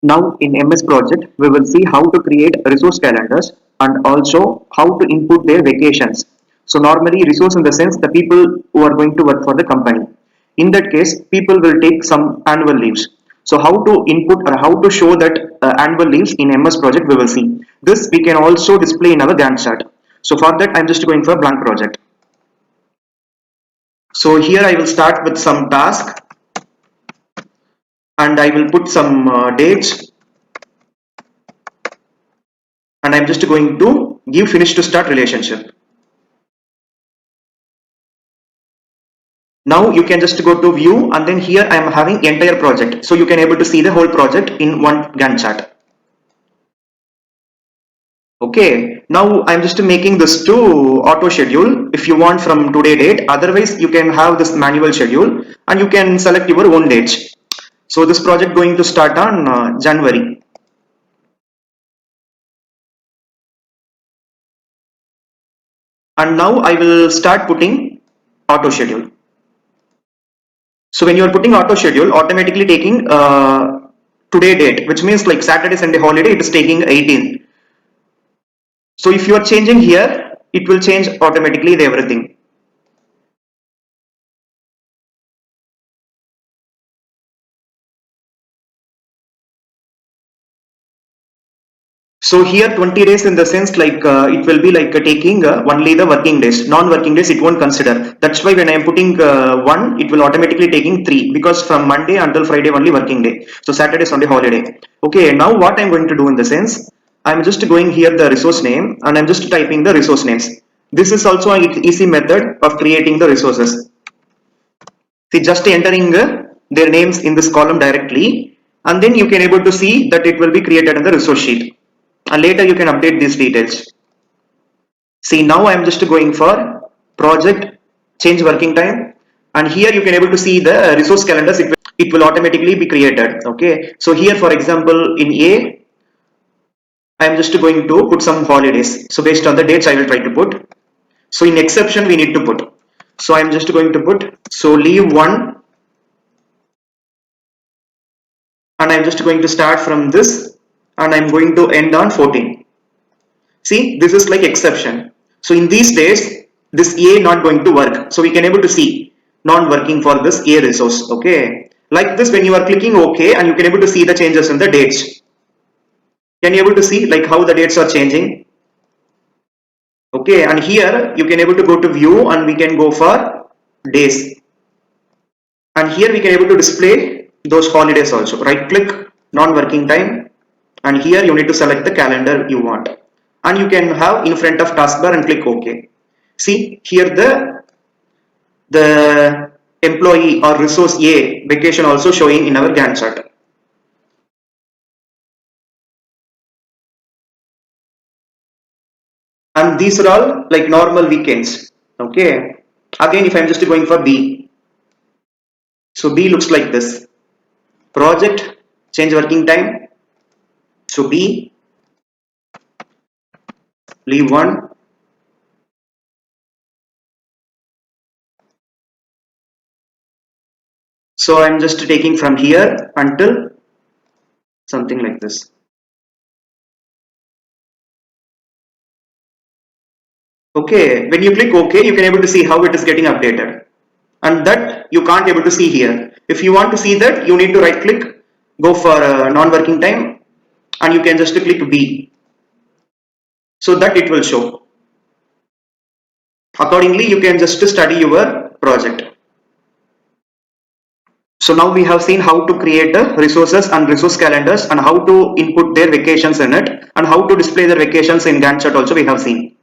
Now in MS Project, we will see how to create resource calendars and also how to input their vacations. So normally resource in the sense the people who are going to work for the company. In that case, people will take some annual leaves. So how to input or how to show that annual leaves in MS Project we will see. This we can also display in our Gantt chart. So for that I'm just going for blank project. So here I will start with some task and I will put some dates and I'm just going to give finish to start relationship. Now you can just go to view and then here I am having entire project. So you can able to see the whole project in one Gantt chart. Okay, now I'm just making this to auto schedule if you want from today date. Otherwise you can have this manual schedule and you can select your own dates. So this project going to start on January. And now I will start putting auto schedule. So when you are putting auto schedule, automatically taking today date, which means like Saturday, Sunday holiday, it is taking 18. So if you are changing here, it will change automatically the everything. So here 20 days in the sense like it will be like taking only the working days, non-working days it won't consider. That's why when I am putting 1, it will automatically taking 3 because from Monday until Friday only working day. So Saturday, Sunday holiday. Okay, now what I'm going to do in the sense, I'm just going here the resource name and I'm just typing the resource names. This is also an easy method of creating the resources. See, just entering their names in this column directly and then you can able to see that it will be created in the resource sheet. And later you can update these details. See, now I am just going for project change working time and here you can able to see the resource calendars. It will automatically be created. Okay, so here for example in A I am just going to put some holidays. So based on the dates I will try to put. So in exception we need to put. So I am just going to put so leave 1 and I'm just going to start from this and I'm going to end on 14. See, this is like exception. So in these days, this A not going to work. So we can able to see non-working for this A resource. Okay. Like this, when you are clicking OK and you can able to see the changes in the dates. Can you able to see like how the dates are changing? Okay. And here you can able to go to view and we can go for days. And here we can able to display those holidays also. Right click non-working time. And here you need to select the calendar you want. And you can have in front of taskbar and click OK. See here the employee or resource A vacation also showing in our Gantt chart. And these are all like normal weekends. Okay. Again, if I'm just going for B, so B looks like this. Project change working time. So B leave 1. So I'm just taking from here until something like this. Okay, when you click OK, you can able to see how it is getting updated. And that you can't able to see here. If you want to see that, you need to right click, go for non-working time and you can just click B. So that it will show. Accordingly, you can just study your project. So now we have seen how to create the resources and resource calendars and how to input their vacations in it and how to display their vacations in Gantt chart also we have seen.